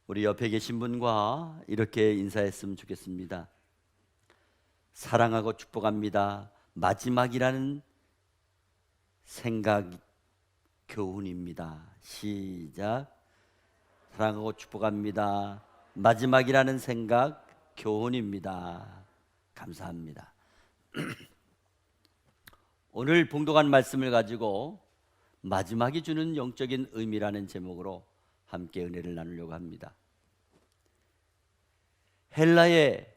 우리 옆에 계신 분과 이렇게 인사했으면 좋겠습니다. 사랑하고 축복합니다. 마지막이라는 생각 교훈입니다. 시작. 사랑하고 축복합니다. 마지막이라는 생각 교훈입니다. 감사합니다. 오늘 봉독한 말씀을 가지고 마지막이 주는 영적인 의미라는 제목으로 함께 은혜를 나누려고 합니다. 헬라의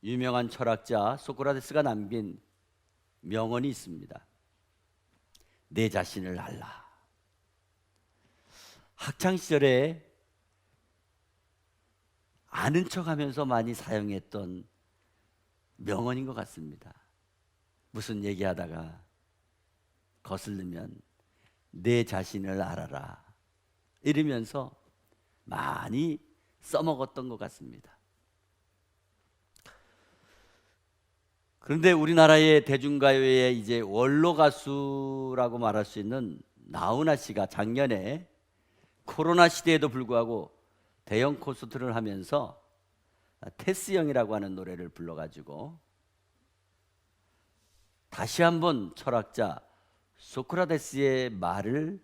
유명한 철학자 소크라테스가 남긴 명언이 있습니다. 내 자신을 알라. 학창시절에 아는 척하면서 많이 사용했던 명언인 것 같습니다. 무슨 얘기하다가 거슬리면 내 자신을 알아라 이러면서 많이 써먹었던 것 같습니다. 그런데 우리나라의 대중가요의 이제 원로 가수라고 말할 수 있는 나훈아 씨가 작년에 코로나 시대에도 불구하고 대형 콘서트를 하면서 테스형이라고 하는 노래를 불러가지고 다시 한번 철학자 소크라테스의 말을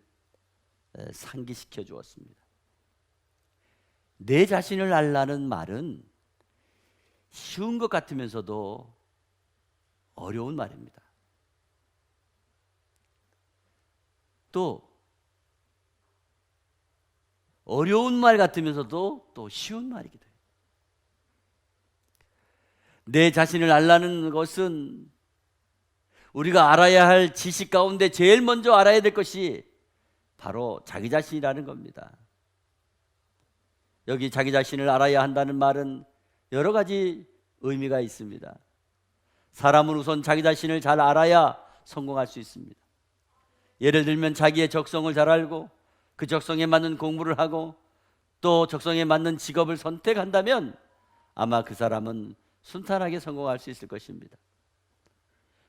상기시켜 주었습니다. 내 자신을 알라는 말은 쉬운 것 같으면서도 어려운 말입니다. 또 어려운 말 같으면서도 또 쉬운 말이기도 해요. 내 자신을 알라는 것은 우리가 알아야 할 지식 가운데 제일 먼저 알아야 될 것이 바로 자기 자신이라는 겁니다. 여기 자기 자신을 알아야 한다는 말은 여러 가지 의미가 있습니다. 사람은 우선 자기 자신을 잘 알아야 성공할 수 있습니다. 예를 들면 자기의 적성을 잘 알고 그 적성에 맞는 공부를 하고 또 적성에 맞는 직업을 선택한다면 아마 그 사람은 순탄하게 성공할 수 있을 것입니다.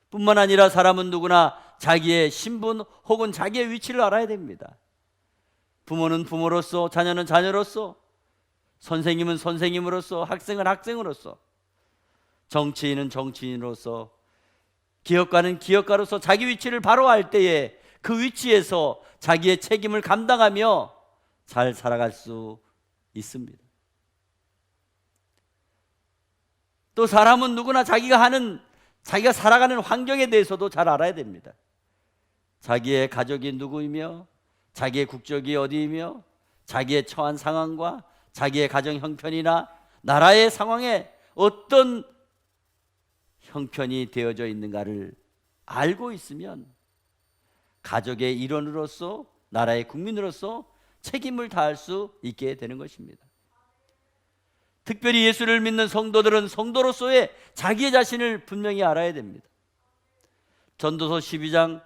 뿐만 아니라 사람은 누구나 자기의 신분 혹은 자기의 위치를 알아야 됩니다. 부모는 부모로서, 자녀는 자녀로서, 선생님은 선생님으로서, 학생은 학생으로서, 정치인은 정치인으로서, 기업가는 기업가로서 자기 위치를 바로 알 때에 그 위치에서 자기의 책임을 감당하며 잘 살아갈 수 있습니다. 또 사람은 누구나 자기가 살아가는 환경에 대해서도 잘 알아야 됩니다. 자기의 가족이 누구이며 자기의 국적이 어디이며 자기의 처한 상황과 자기의 가정 형편이나 나라의 상황에 어떤 형편이 되어져 있는가를 알고 있으면 가족의 일원으로서 나라의 국민으로서 책임을 다할 수 있게 되는 것입니다. 특별히 예수를 믿는 성도들은 성도로서의 자기의 자신을 분명히 알아야 됩니다. 전도서 12장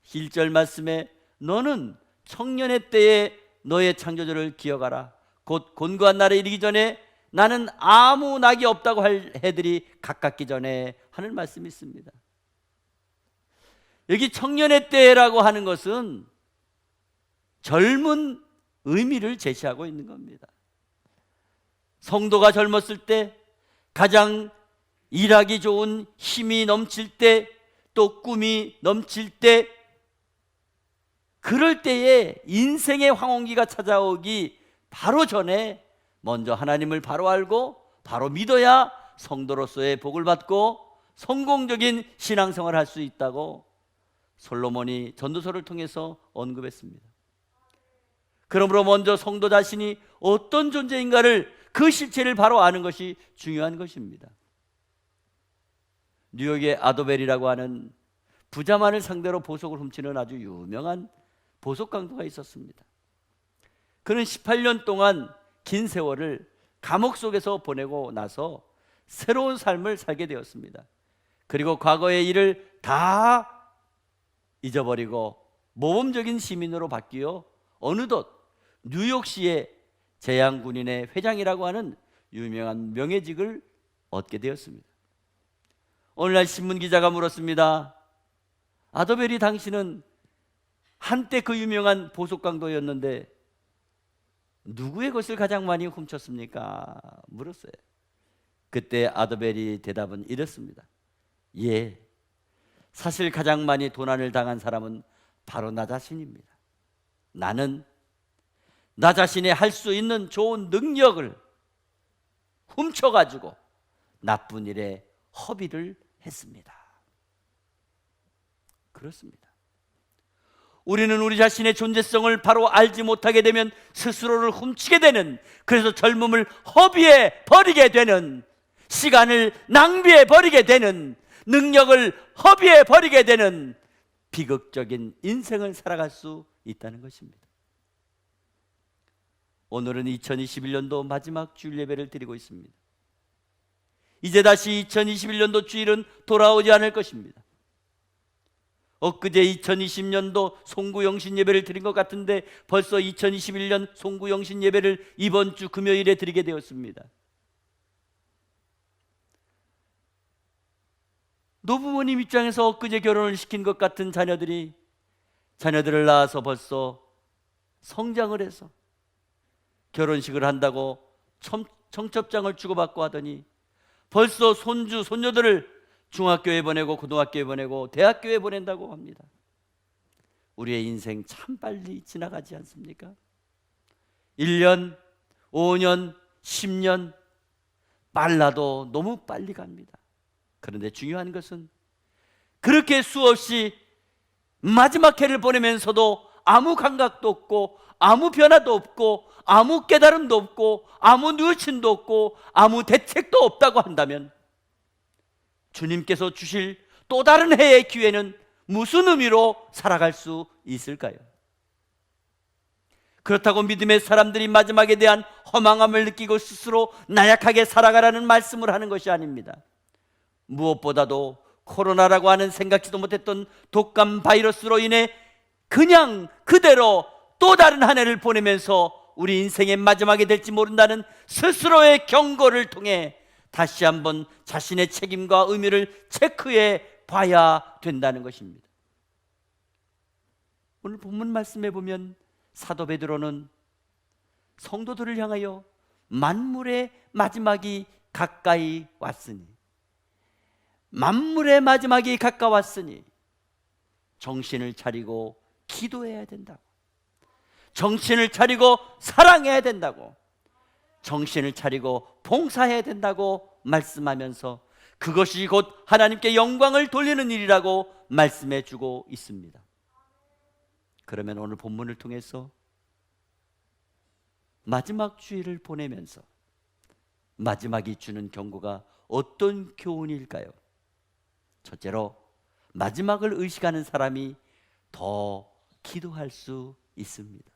1절 말씀에 너는 청년의 때에 너의 창조주를 기억하라. 곧 곤고한 날에 이르기 전에 나는 아무 낙이 없다고 할 해들이 가깝기 전에 하는 말씀이 있습니다. 여기 청년의 때라고 하는 것은 젊은 의미를 제시하고 있는 겁니다. 성도가 젊었을 때, 가장 일하기 좋은 힘이 넘칠 때, 또 꿈이 넘칠 때, 그럴 때에 인생의 황혼기가 찾아오기 바로 전에 먼저 하나님을 바로 알고 바로 믿어야 성도로서의 복을 받고 성공적인 신앙생활을 할 수 있다고 솔로몬이 전도서를 통해서 언급했습니다. 그러므로 먼저 성도 자신이 어떤 존재인가를 그 실체를 바로 아는 것이 중요한 것입니다. 뉴욕의 아도벨이라고 하는 부자만을 상대로 보석을 훔치는 아주 유명한 보석 강도가 있었습니다. 그는 18년 동안 긴 세월을 감옥 속에서 보내고 나서 새로운 삶을 살게 되었습니다. 그리고 과거의 일을 다 잊어버리고 모범적인 시민으로 바뀌어 어느덧 뉴욕시의 재향군인의 회장이라고 하는 유명한 명예직을 얻게 되었습니다. 오늘날 신문기자가 물었습니다. 아도벨이 당신은 한때 그 유명한 보석 강도였는데 누구의 것을 가장 많이 훔쳤습니까? 물었어요. 그때 아도벨이 대답은 이렇습니다. 예, 사실 가장 많이 도난을 당한 사람은 바로 나 자신입니다. 나는 나 자신이 할 수 있는 좋은 능력을 훔쳐가지고 나쁜 일에 허비를 했습니다. 그렇습니다. 우리는 우리 자신의 존재성을 바로 알지 못하게 되면 스스로를 훔치게 되는, 그래서 젊음을 허비해 버리게 되는, 시간을 낭비해 버리게 되는, 능력을 허비해 버리게 되는 비극적인 인생을 살아갈 수 있다는 것입니다. 오늘은 2021년도 마지막 주일 예배를 드리고 있습니다. 이제 다시 2021년도 주일은 돌아오지 않을 것입니다. 엊그제 2020년도 송구영신 예배를 드린 것 같은데 벌써 2021년 송구영신 예배를 이번 주 금요일에 드리게 되었습니다. 노부모님 입장에서 엊그제 결혼을 시킨 것 같은 자녀들을 낳아서 벌써 성장을 해서 결혼식을 한다고 청첩장을 주고받고 하더니 벌써 손주, 손녀들을 중학교에 보내고 고등학교에 보내고 대학교에 보낸다고 합니다. 우리의 인생 참 빨리 지나가지 않습니까? 1년, 5년, 10년 빨라도 너무 빨리 갑니다. 그런데 중요한 것은 그렇게 수없이 마지막 해를 보내면서도 아무 감각도 없고 아무 변화도 없고 아무 깨달음도 없고 아무 누친도 없고 아무 대책도 없다고 한다면 주님께서 주실 또 다른 해의 기회는 무슨 의미로 살아갈 수 있을까요? 그렇다고 믿음의 사람들이 마지막에 대한 허망함을 느끼고 스스로 나약하게 살아가라는 말씀을 하는 것이 아닙니다. 무엇보다도 코로나라고 하는 생각지도 못했던 독감 바이러스로 인해 그냥 그대로 또 다른 한 해를 보내면서 우리 인생의 마지막이 될지 모른다는 스스로의 경고를 통해 다시 한번 자신의 책임과 의미를 체크해 봐야 된다는 것입니다. 오늘 본문 말씀에 보면 사도 베드로는 성도들을 향하여 만물의 마지막이 가까이 왔으니, 만물의 마지막이 가까웠으니 정신을 차리고 기도해야 된다고, 정신을 차리고 사랑해야 된다고, 정신을 차리고 봉사해야 된다고 말씀하면서 그것이 곧 하나님께 영광을 돌리는 일이라고 말씀해 주고 있습니다. 그러면 오늘 본문을 통해서 마지막 주일을 보내면서 마지막이 주는 경고가 어떤 교훈일까요? 첫째로, 마지막을 의식하는 사람이 더 기도할 수 있습니다.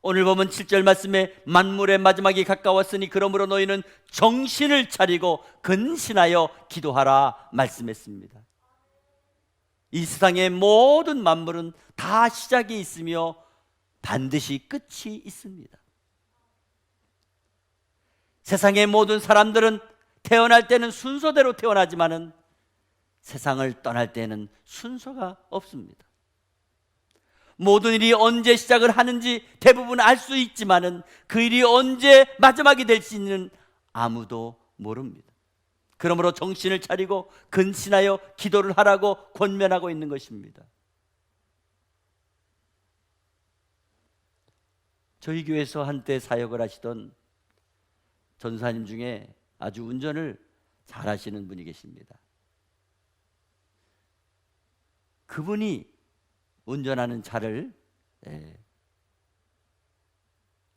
오늘 보면 7절 말씀에 만물의 마지막이 가까웠으니 그러므로 너희는 정신을 차리고 근신하여 기도하라 말씀했습니다. 이 세상의 모든 만물은 다 시작이 있으며 반드시 끝이 있습니다. 세상의 모든 사람들은 태어날 때는 순서대로 태어나지만은 세상을 떠날 때는 순서가 없습니다. 모든 일이 언제 시작을 하는지 대부분 알 수 있지만은 그 일이 언제 마지막이 될지는 아무도 모릅니다. 그러므로 정신을 차리고 근신하여 기도를 하라고 권면하고 있는 것입니다. 저희 교회에서 한때 사역을 하시던 전사님 중에 아주 운전을 잘 하시는 분이 계십니다. 그분이 운전하는 차를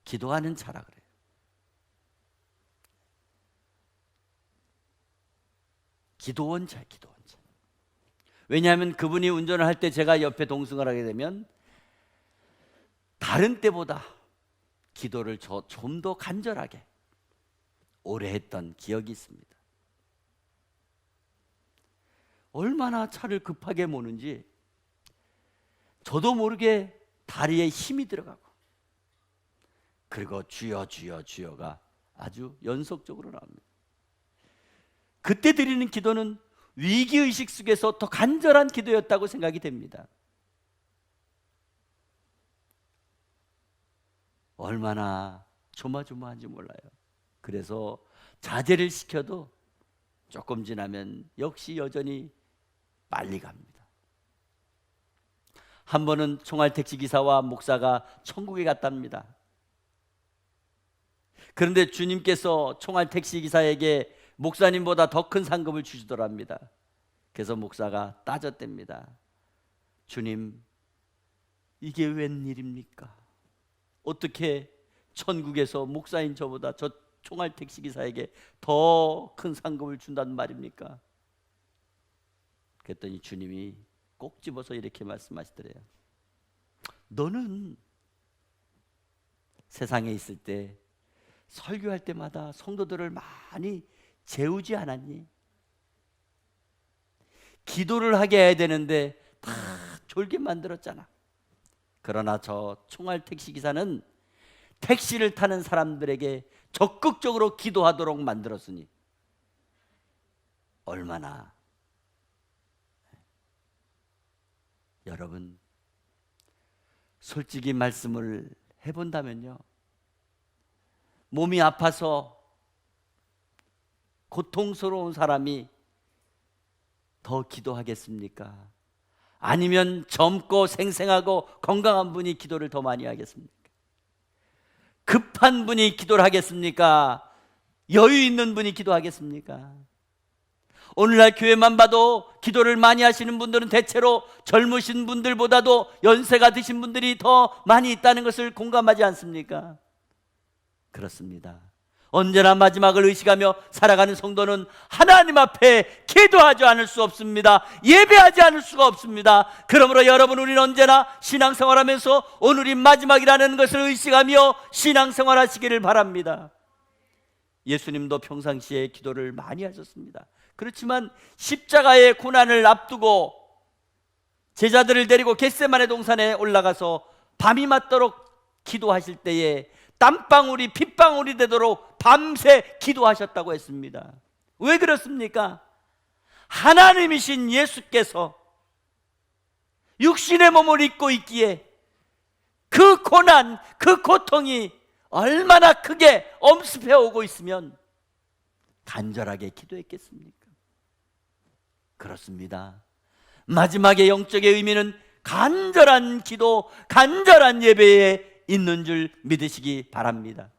기도하는 차라 그래요. 기도원 차. 왜냐하면 그분이 운전을 할 때 제가 옆에 동승을 하게 되면 다른 때보다 기도를 좀 더 간절하게 오래 했던 기억이 있습니다. 얼마나 차를 급하게 모는지 저도 모르게 다리에 힘이 들어가고, 그리고 주여 주여 주여가 아주 연속적으로 나옵니다. 그때 드리는 기도는 위기의식 속에서 더 간절한 기도였다고 생각이 됩니다. 얼마나 조마조마한지 몰라요. 그래서 자제를 시켜도 조금 지나면 역시 여전히 빨리 갑니다. 한 번은 총알택시 기사와 목사가 천국에 갔답니다. 그런데 주님께서 총알택시 기사에게 목사님보다 더 큰 상급을 주시더랍니다. 그래서 목사가 따졌답니다. 주님, 이게 웬일입니까? 어떻게 천국에서 목사인 저보다 저 총알택시 기사에게 더 큰 상급을 준다는 말입니까? 그랬더니 주님이 꼭 집어서 이렇게 말씀하시더래요. 너는 세상에 있을 때 설교할 때마다 성도들을 많이 재우지 않았니? 기도를 하게 해야 되는데 다 졸게 만들었잖아. 그러나 저 총알택시 기사는 택시를 타는 사람들에게 적극적으로 기도하도록 만들었으니 얼마나. 여러분, 솔직히 말씀을 해본다면요, 몸이 아파서 고통스러운 사람이 더 기도하겠습니까? 아니면 젊고 생생하고 건강한 분이 기도를 더 많이 하겠습니까? 급한 분이 기도를 하겠습니까? 여유 있는 분이 기도하겠습니까? 오늘날 교회만 봐도 기도를 많이 하시는 분들은 대체로 젊으신 분들보다도 연세가 드신 분들이 더 많이 있다는 것을 공감하지 않습니까? 그렇습니다. 언제나 마지막을 의식하며 살아가는 성도는 하나님 앞에 기도하지 않을 수 없습니다. 예배하지 않을 수가 없습니다. 그러므로 여러분, 우리는 언제나 신앙생활하면서 오늘이 마지막이라는 것을 의식하며 신앙생활하시기를 바랍니다. 예수님도 평상시에 기도를 많이 하셨습니다. 그렇지만 십자가의 고난을 앞두고 제자들을 데리고 겟세마네 동산에 올라가서 밤이 맞도록 기도하실 때에 땀방울이 핏방울이 되도록 밤새 기도하셨다고 했습니다. 왜 그렇습니까? 하나님이신 예수께서 육신의 몸을 입고 있기에 그 고난, 그 고통이 얼마나 크게 엄습해 오고 있으면 간절하게 기도했겠습니까? 그렇습니다. 마지막의 영적의 의미는 간절한 기도, 간절한 예배에 있는 줄 믿으시기 바랍니다.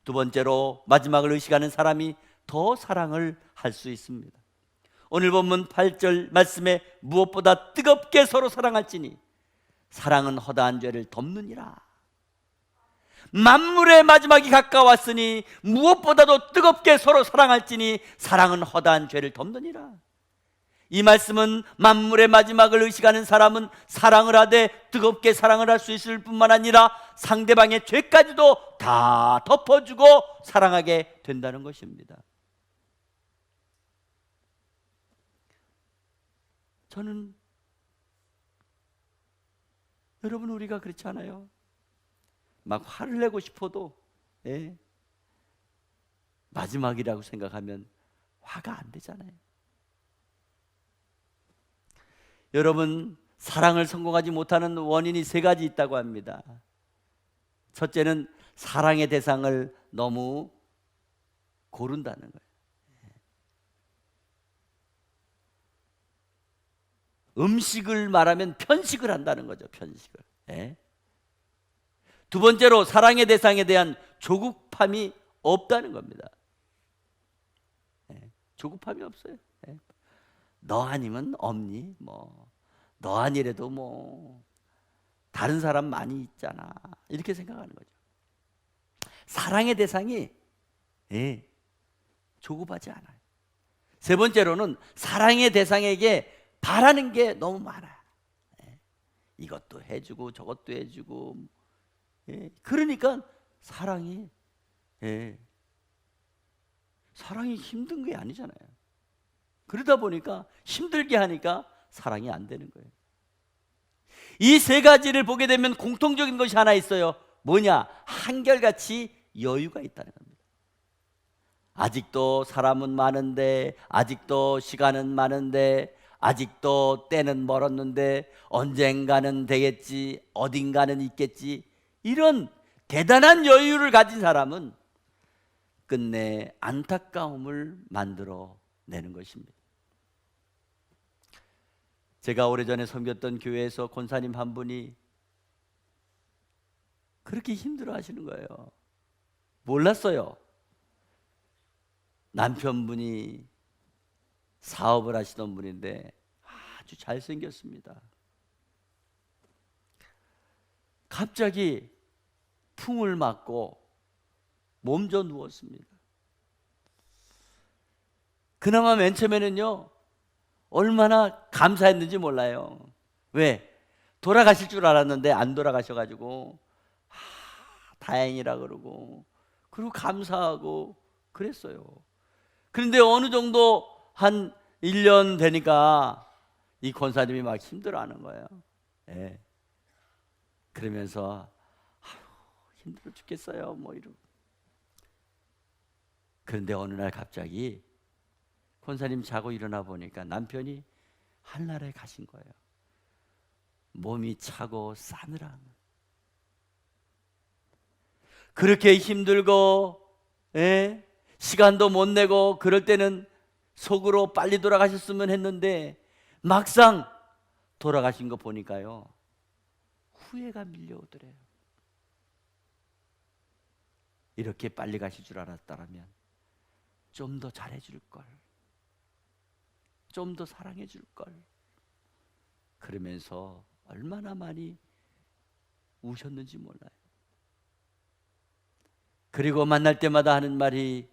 두 번째로, 마지막을 의식하는 사람이 더 사랑을 할 수 있습니다. 오늘 본문 8절 말씀에 무엇보다 뜨겁게 서로 사랑할지니 사랑은 허다한 죄를 덮느니라. 만물의 마지막이 가까웠으니 무엇보다도 뜨겁게 서로 사랑할지니 사랑은 허다한 죄를 덮느니라. 이 말씀은 만물의 마지막을 의식하는 사람은 사랑을 하되 뜨겁게 사랑을 할 수 있을 뿐만 아니라 상대방의 죄까지도 다 덮어주고 사랑하게 된다는 것입니다. 저는, 여러분, 우리가 그렇지 않아요? 막 화를 내고 싶어도 마지막이라고 생각하면 화가 안 되잖아요. 여러분, 사랑을 성공하지 못하는 원인이 세 가지 있다고 합니다. 첫째는 사랑의 대상을 너무 고른다는 거예요. 음식을 말하면 편식을 한다는 거죠. 편식을. 두 번째로 사랑의 대상에 대한 조급함이 없다는 겁니다. 조급함이 없어요. 너 아니면 없니? 너 아니래도 다른 사람 많이 있잖아. 이렇게 생각하는 거죠. 사랑의 대상이 조급하지 않아요. 세 번째로는 사랑의 대상에게 바라는 게 너무 많아요. 이것도 해주고 저것도 해주고. 그러니까 사랑이 힘든 게 아니잖아요. 그러다 보니까 힘들게 하니까 사랑이 안 되는 거예요. 이 세 가지를 보게 되면 공통적인 것이 하나 있어요. 뭐냐? 한결같이 여유가 있다는 겁니다. 아직도 사람은 많은데, 아직도 시간은 많은데, 아직도 때는 멀었는데 언젠가는 되겠지, 어딘가는 있겠지, 이런 대단한 여유를 가진 사람은 끝내 안타까움을 만들어 내는 것입니다. 제가 오래전에 섬겼던 교회에서 권사님 한 분이 그렇게 힘들어 하시는 거예요. 몰랐어요. 남편분이 사업을 하시던 분인데 아주 잘생겼습니다. 갑자기 풍을 맞고 몸져 누웠습니다. 그나마 맨 처음에는요, 얼마나 감사했는지 몰라요. 왜? 돌아가실 줄 알았는데 안 돌아가셔가지고 다행이라 그러고, 그리고 감사하고 그랬어요. 그런데 어느 정도 한 1년 되니까 이 권사님이 막 힘들어하는 거예요. 예. 그러면서 힘들어 죽겠어요 뭐 이러고. 그런데 어느 날 갑자기 권사님 자고 일어나 보니까 남편이 한나라에 가신 거예요. 몸이 차고 싸늘한. 그렇게 힘들고 시간도 못 내고 그럴 때는 속으로 빨리 돌아가셨으면 했는데 막상 돌아가신 거 보니까요, 후회가 밀려오더래요. 이렇게 빨리 가실 줄 알았다면 좀 더 잘해줄 걸, 좀 더 사랑해줄 걸. 그러면서 얼마나 많이 우셨는지 몰라요. 그리고 만날 때마다 하는 말이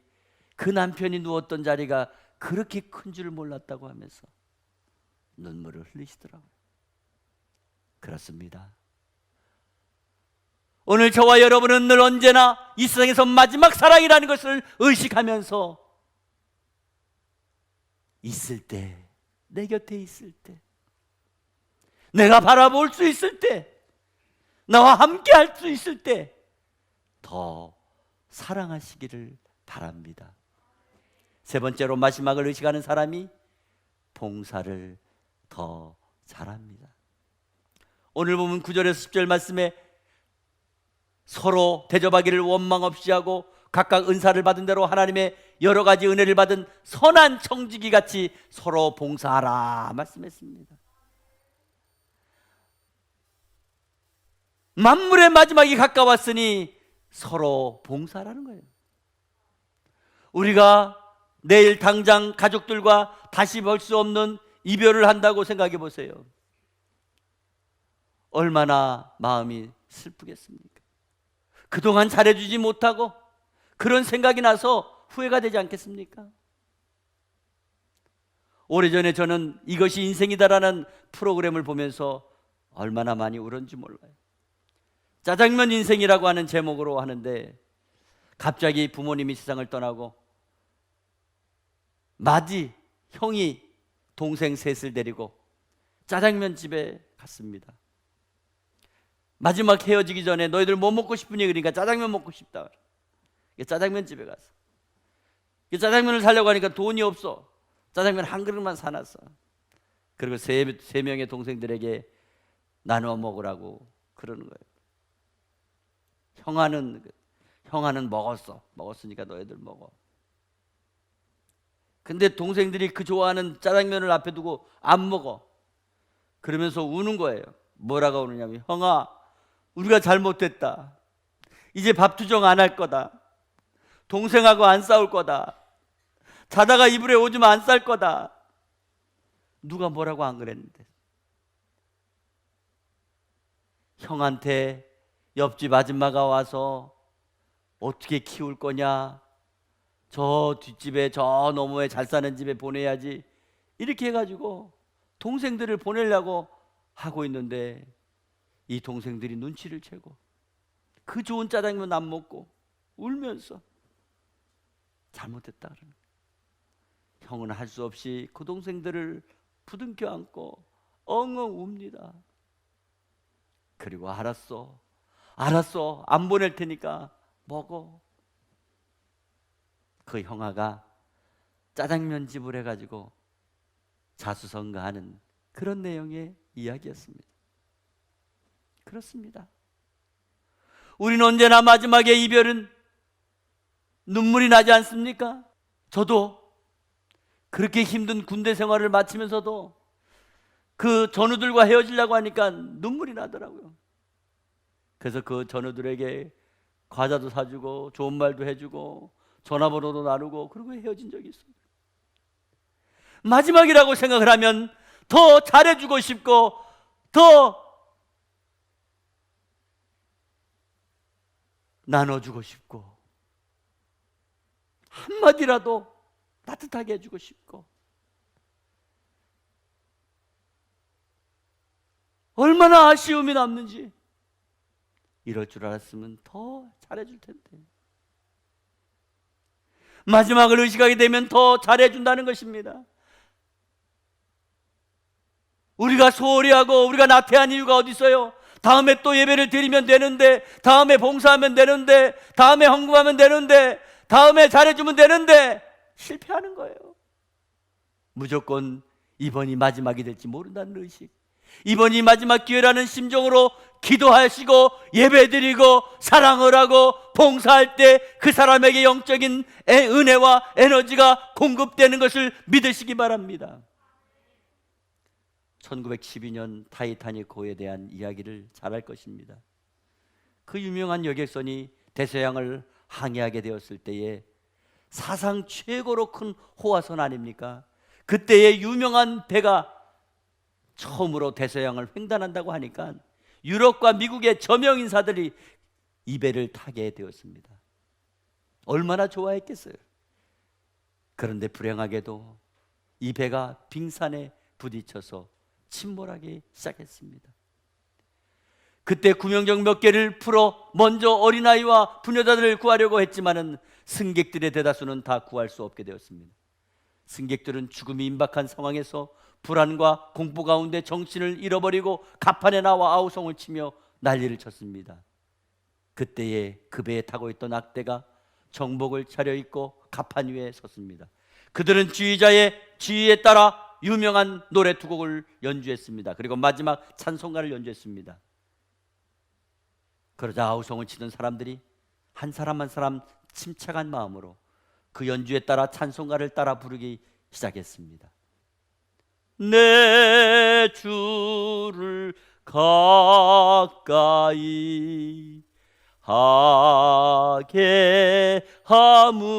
그 남편이 누웠던 자리가 그렇게 큰 줄 몰랐다고 하면서 눈물을 흘리시더라고요. 그렇습니다. 오늘 저와 여러분은 늘 언제나 이 세상에서 마지막 사랑이라는 것을 의식하면서 있을 때, 내 곁에 있을 때, 내가 바라볼 수 있을 때, 나와 함께 할 수 있을 때 더 사랑하시기를 바랍니다. 세 번째로 마지막을 의식하는 사람이 봉사를 더 잘합니다. 오늘 보면 9절에서 10절 말씀에 서로 대접하기를 원망 없이 하고 각각 은사를 받은 대로 하나님의 여러 가지 은혜를 받은 선한 청지기 같이 서로 봉사하라 말씀했습니다. 만물의 마지막이 가까웠으니 서로 봉사라는 거예요. 우리가 내일 당장 가족들과 다시 볼 수 없는 이별을 한다고 생각해 보세요. 얼마나 마음이 슬프겠습니까? 그동안 잘해주지 못하고 그런 생각이 나서 후회가 되지 않겠습니까? 오래전에 저는 이것이 인생이다라는 프로그램을 보면서 얼마나 많이 울었는지 몰라요. 짜장면 인생이라고 하는 제목으로 하는데 갑자기 부모님이 세상을 떠나고 마디 형이 동생 셋을 데리고 짜장면 집에 갔습니다. 마지막 헤어지기 전에 너희들 뭐 먹고 싶으니? 그러니까 짜장면 먹고 싶다. 짜장면 집에 가서 짜장면을 사려고 하니까 돈이 없어. 짜장면 한 그릇만 사놨어. 그리고 세 명의 동생들에게 나누어 먹으라고 그러는 거예요. 형아는 먹었으니까 너희들 먹어. 근데 동생들이 그 좋아하는 짜장면을 앞에 두고 안 먹어. 그러면서 우는 거예요. 뭐라고 우느냐면, 형아, 우리가 잘못됐다. 이제 밥 투정 안 할 거다. 동생하고 안 싸울 거다. 자다가 이불에 오줌 안 쌀 거다. 누가 뭐라고 안 그랬는데. 형한테 옆집 아줌마가 와서 어떻게 키울 거냐, 저 뒷집에 저 너머에 잘 사는 집에 보내야지, 이렇게 해가지고 동생들을 보내려고 하고 있는데 이 동생들이 눈치를 채고 그 좋은 짜장면 안 먹고 울면서 잘못했다 그러는 거예요. 형은 할 수 없이 그 동생들을 부둥켜 안고 엉엉 웁니다. 그리고 알았어 안 보낼 테니까 먹어. 그 형아가 짜장면 집을 해가지고 자수성가하는 그런 내용의 이야기였습니다. 그렇습니다. 우리는 언제나 마지막에 이별은 눈물이 나지 않습니까? 저도 그렇게 힘든 군대 생활을 마치면서도 그 전우들과 헤어지려고 하니까 눈물이 나더라고요. 그래서 그 전우들에게 과자도 사주고 좋은 말도 해주고 전화번호도 나누고 그러고 헤어진 적이 있어요. 마지막이라고 생각을 하면 더 잘해주고 싶고 더 나눠주고 싶고 한마디라도 따뜻하게 해주고 싶고 얼마나 아쉬움이 남는지. 이럴 줄 알았으면 더 잘해줄 텐데. 마지막을 의식하게 되면 더 잘해준다는 것입니다. 우리가 소홀히 하고 우리가 나태한 이유가 어디 있어요? 다음에 또 예배를 드리면 되는데, 다음에 봉사하면 되는데, 다음에 헌금하면 되는데, 다음에 잘해주면 되는데 실패하는 거예요. 무조건 이번이 마지막이 될지 모른다는 의식, 이번이 마지막 기회라는 심정으로 기도하시고 예배드리고 사랑을 하고 봉사할 때 그 사람에게 영적인 은혜와 에너지가 공급되는 것을 믿으시기 바랍니다. 1912년 타이타닉호에 대한 이야기를 잘 알 것입니다. 그 유명한 여객선이 대서양을 항해하게 되었을 때에 사상 최고로 큰 호화선 아닙니까? 그때의 유명한 배가 처음으로 대서양을 횡단한다고 하니까 유럽과 미국의 저명 인사들이 이 배를 타게 되었습니다. 얼마나 좋아했겠어요. 그런데 불행하게도 이 배가 빙산에 부딪혀서 침몰하기 시작했습니다. 그때 구명정 몇 개를 풀어 먼저 어린아이와 부녀자들을 구하려고 했지만은 승객들의 대다수는 다 구할 수 없게 되었습니다. 승객들은 죽음이 임박한 상황에서 불안과 공포 가운데 정신을 잃어버리고 갑판에 나와 아우성을 치며 난리를 쳤습니다. 그때에 그 배에 타고 있던 악대가 정복을 차려입고 갑판 위에 섰습니다. 그들은 지휘자의 지휘에 따라 유명한 노래 두 곡을 연주했습니다. 그리고 마지막 찬송가를 연주했습니다. 그러자 아우성을 치던 사람들이 한 사람 한 사람 침착한 마음으로 그 연주에 따라 찬송가를 따라 부르기 시작했습니다. 내 주를 가까이 하게 함은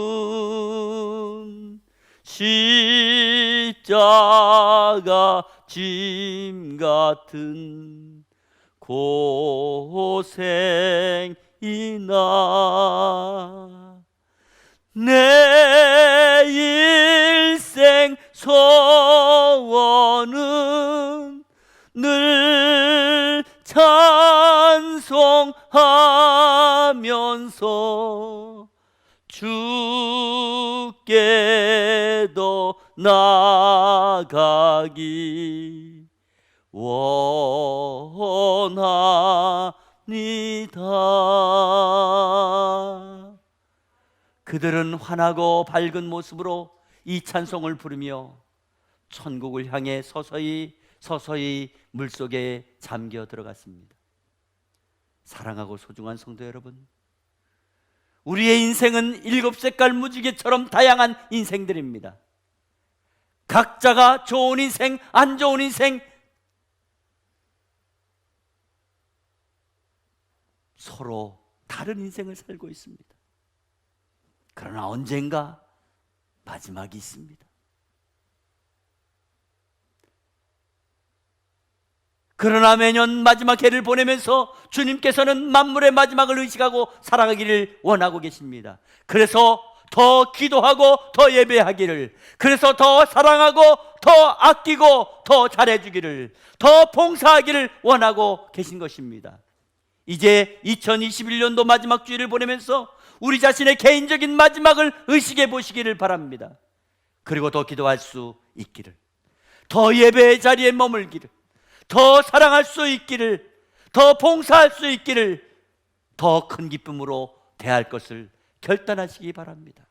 십자가 짐 같은 고생이나 내 일생 소원은 늘 찬송하면서 주께도 나가기 원합니다. 그들은 환하고 밝은 모습으로 이 찬송을 부르며 천국을 향해 서서히 물속에 잠겨 들어갔습니다. 사랑하고 소중한 성도 여러분, 우리의 인생은 7색깔 무지개처럼 다양한 인생들입니다. 각자가 좋은 인생, 안 좋은 인생, 서로 다른 인생을 살고 있습니다. 그러나 언젠가 마지막이 있습니다. 그러나 매년 마지막 해를 보내면서 주님께서는 만물의 마지막을 의식하고 살아가기를 원하고 계십니다. 그래서 더 기도하고 더 예배하기를, 그래서 더 사랑하고 더 아끼고 더 잘해주기를, 더 봉사하기를 원하고 계신 것입니다. 이제 2021년도 마지막 주일을 보내면서 우리 자신의 개인적인 마지막을 의식해 보시기를 바랍니다. 그리고 더 기도할 수 있기를, 더 예배의 자리에 머물기를, 더 사랑할 수 있기를, 더 봉사할 수 있기를, 더 큰 기쁨으로 대할 것을 결단하시기 바랍니다.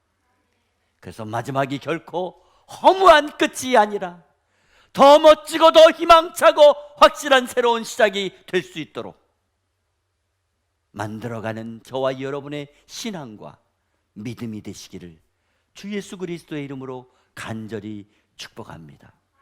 그래서 마지막이 결코 허무한 끝이 아니라 더 멋지고 더 희망차고 확실한 새로운 시작이 될 수 있도록 만들어가는 저와 여러분의 신앙과 믿음이 되시기를 주 예수 그리스도의 이름으로 간절히 축복합니다.